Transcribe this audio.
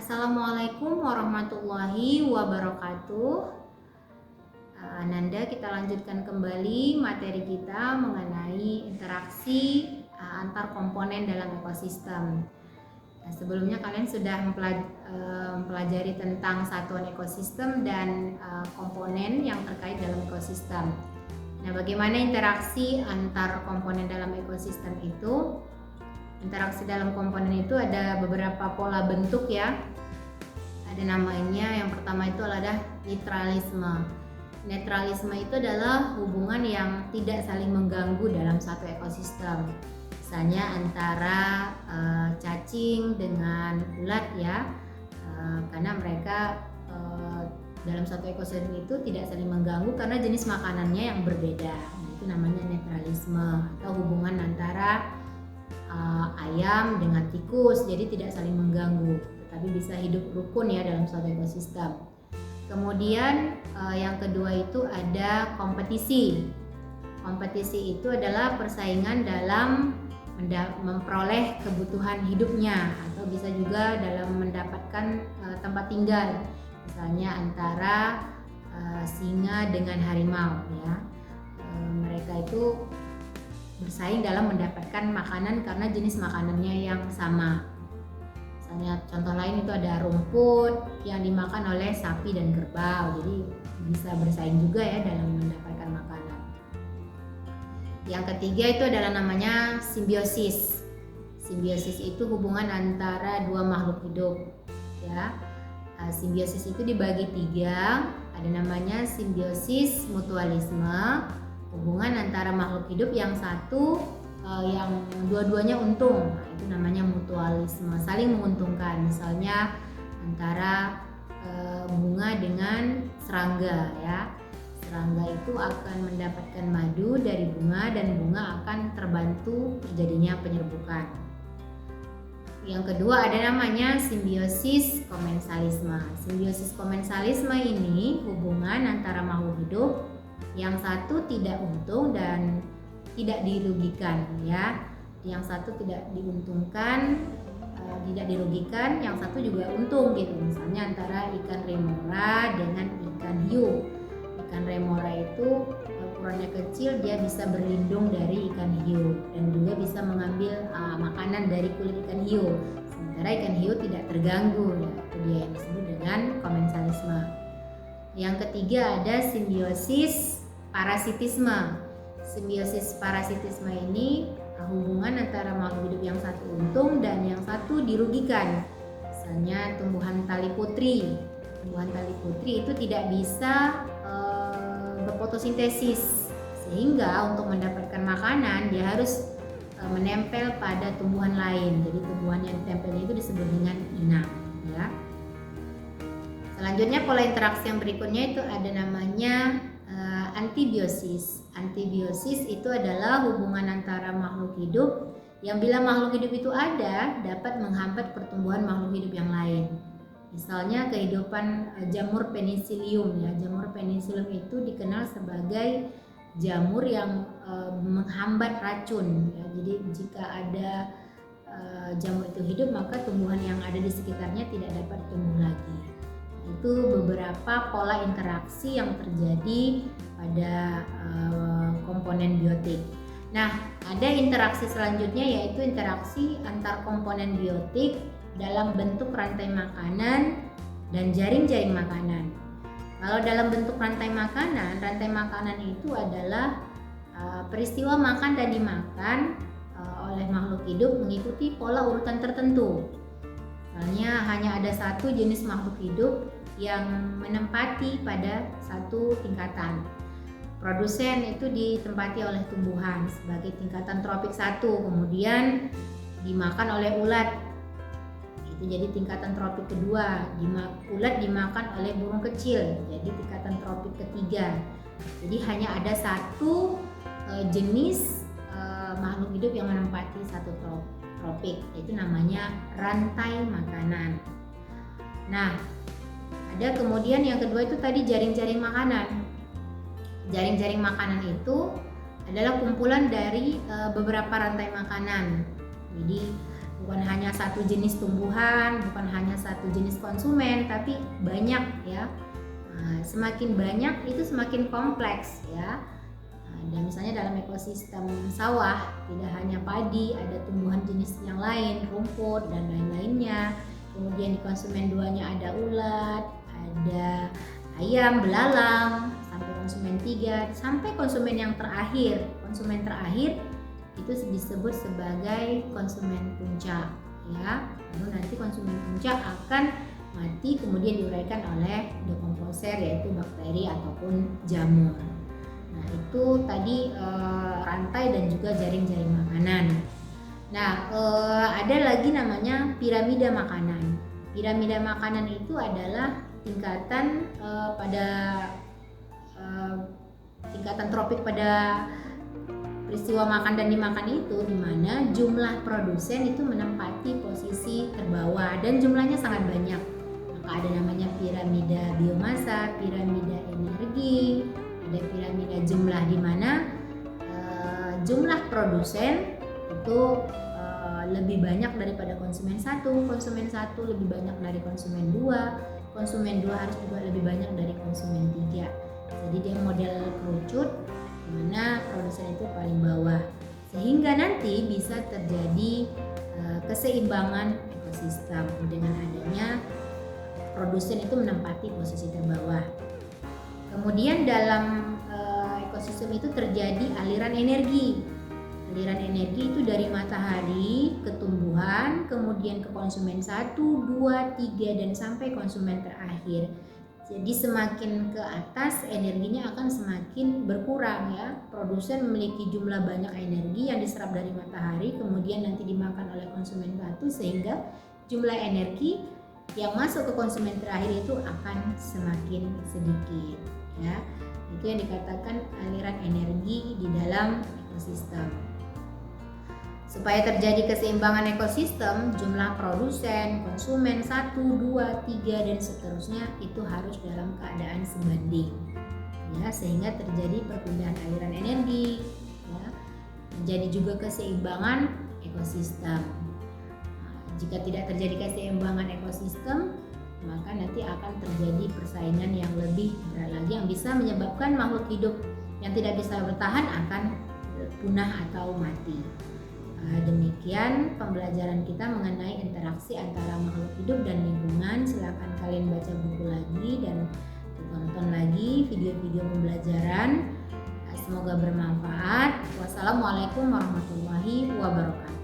Assalamualaikum warahmatullahi wabarakatuh. Nanda, kita lanjutkan kembali materi kita mengenai interaksi antar komponen dalam ekosistem. Sebelumnya kalian sudah mempelajari tentang satuan ekosistem dan komponen yang terkait dalam ekosistem. Nah, bagaimana interaksi antar komponen dalam ekosistem itu? Interaksi dalam komponen itu ada beberapa pola bentuk ya. Ada namanya, yang pertama itu adalah netralisme. Netralisme itu adalah hubungan yang tidak saling mengganggu dalam satu ekosistem. Misalnya antara cacing dengan ulat ya, karena mereka dalam satu ekosistem itu tidak saling mengganggu karena jenis makanannya yang berbeda. Itu namanya netralisme, atau hubungan antara ayam dengan tikus, jadi tidak saling mengganggu, tetapi bisa hidup rukun ya dalam suatu ekosistem. Kemudian yang kedua itu ada kompetisi. Kompetisi itu adalah persaingan dalam memperoleh kebutuhan hidupnya, atau bisa juga dalam mendapatkan tempat tinggal, misalnya antara singa dengan harimau ya. Mereka itu bersaing dalam mendapatkan makanan karena jenis makanannya yang sama. Misalnya contoh lain itu ada rumput yang dimakan oleh sapi dan kerbau, jadi bisa bersaing juga ya dalam mendapatkan makanan. Yang ketiga itu adalah namanya simbiosis. Simbiosis itu hubungan antara dua makhluk hidup ya. Simbiosis itu dibagi tiga, ada namanya simbiosis mutualisme, hubungan antara makhluk hidup yang satu yang dua-duanya untung. Nah, itu namanya mutualisme, saling menguntungkan. Misalnya antara bunga dengan serangga ya. Serangga itu akan mendapatkan madu dari bunga dan bunga akan terbantu terjadinya penyerbukan. Yang kedua ada namanya simbiosis komensalisme. Simbiosis komensalisme ini hubungan antara makhluk hidup yang satu tidak untung dan tidak dirugikan ya. Yang satu tidak diuntungkan, tidak dirugikan, yang satu juga untung gitu. Misalnya antara ikan remora dengan ikan hiu. Ikan remora itu ukurannya kecil, dia bisa berlindung dari ikan hiu dan juga bisa mengambil makanan dari kulit ikan hiu. Sementara ikan hiu tidak terganggu ya. Itu dia yang disebut dengan komensalisme. Yang ketiga ada simbiosis parasitisme. Simbiosis parasitisme ini hubungan antara makhluk hidup yang satu untung dan yang satu dirugikan. Misalnya tumbuhan tali putri. Tumbuhan tali putri itu tidak bisa berfotosintesis, sehingga untuk mendapatkan makanan dia harus menempel pada tumbuhan lain. Jadi tumbuhan yang ditempelnya itu disebut dengan inang ya. Selanjutnya pola interaksi yang berikutnya itu ada namanya antibiosis. Antibiosis itu adalah hubungan antara makhluk hidup yang bila makhluk hidup itu ada dapat menghambat pertumbuhan makhluk hidup yang lain. Misalnya kehidupan jamur penicillium ya. Jamur penicillium itu dikenal sebagai jamur yang menghambat racun ya. Jadi jika ada jamur itu hidup, maka tumbuhan yang ada di sekitarnya tidak dapat tumbuh lagi. Itu beberapa pola interaksi yang terjadi pada komponen biotik. Nah, ada interaksi selanjutnya yaitu interaksi antar komponen biotik dalam bentuk rantai makanan dan jaring-jaring makanan. Kalau dalam bentuk rantai makanan itu adalah peristiwa makan dan dimakan oleh makhluk hidup mengikuti pola urutan tertentu. Misalnya hanya ada satu jenis makhluk hidup yang menempati pada satu tingkatan. Produsen itu ditempati oleh tumbuhan sebagai tingkatan tropik 1, kemudian dimakan oleh ulat. Itu jadi tingkatan tropik kedua. Ulat dimakan oleh burung kecil, jadi tingkatan tropik ketiga. Jadi hanya ada satu jenis makhluk hidup yang menempati satu tropik, itu namanya rantai makanan. Nah, ada kemudian yang kedua itu tadi jaring-jaring makanan. Jaring-jaring makanan itu adalah kumpulan dari beberapa rantai makanan. Jadi bukan hanya satu jenis tumbuhan, bukan hanya satu jenis konsumen, tapi banyak ya. Semakin banyak itu semakin kompleks ya. Dan misalnya dalam ekosistem sawah tidak hanya padi, ada tumbuhan jenis yang lain, rumput dan lain-lainnya. Kemudian di konsumen 2-nya ada ulat, ada ayam, belalang, sampai konsumen 3, sampai konsumen yang terakhir. Konsumen terakhir itu disebut sebagai konsumen puncak ya. Lalu nanti konsumen puncak akan mati kemudian diuraikan oleh dekomposer, yaitu bakteri ataupun jamur. Nah, itu tadi rantai dan juga jaring-jaring makanan. Nah, ada lagi namanya piramida makanan. Piramida makanan itu adalah tingkatan tingkatan tropik pada peristiwa makan dan dimakan itu, di mana jumlah produsen itu menempati posisi terbawah dan jumlahnya sangat banyak. Maka ada namanya piramida biomasa, piramida energi, ada piramida jumlah, di mana jumlah produsen itu lebih banyak daripada konsumen satu lebih banyak dari konsumen 2 harus juga lebih banyak dari konsumen 3. Jadi dia model kerucut, dimana produsen itu paling bawah, sehingga nanti bisa terjadi keseimbangan ekosistem dengan adanya produsen itu menempati posisi terbawah. Kemudian dalam ekosistem itu terjadi aliran energi. Aliran energi itu dari matahari ke tumbuhan, kemudian ke konsumen 1, 2, 3 dan sampai konsumen terakhir. Jadi semakin ke atas energinya akan semakin berkurang ya. Produsen memiliki jumlah banyak energi yang diserap dari matahari, kemudian nanti dimakan oleh konsumen satu, sehingga jumlah energi yang masuk ke konsumen terakhir itu akan semakin sedikit ya. Itu yang dikatakan aliran energi di dalam ekosistem. Supaya terjadi keseimbangan ekosistem, jumlah produsen, konsumen 1, 2, 3 dan seterusnya itu harus dalam keadaan sebanding ya, sehingga terjadi perpindahan aliran energi ya, terjadi juga keseimbangan ekosistem. Jika tidak terjadi keseimbangan ekosistem, maka nanti akan terjadi persaingan yang lebih berat lagi yang bisa menyebabkan makhluk hidup yang tidak bisa bertahan akan punah atau mati. Demikian pembelajaran kita mengenai interaksi antara makhluk hidup dan lingkungan. Silakan kalian baca buku lagi dan tonton lagi video-video pembelajaran. Semoga bermanfaat. Wassalamualaikum warahmatullahi wabarakatuh.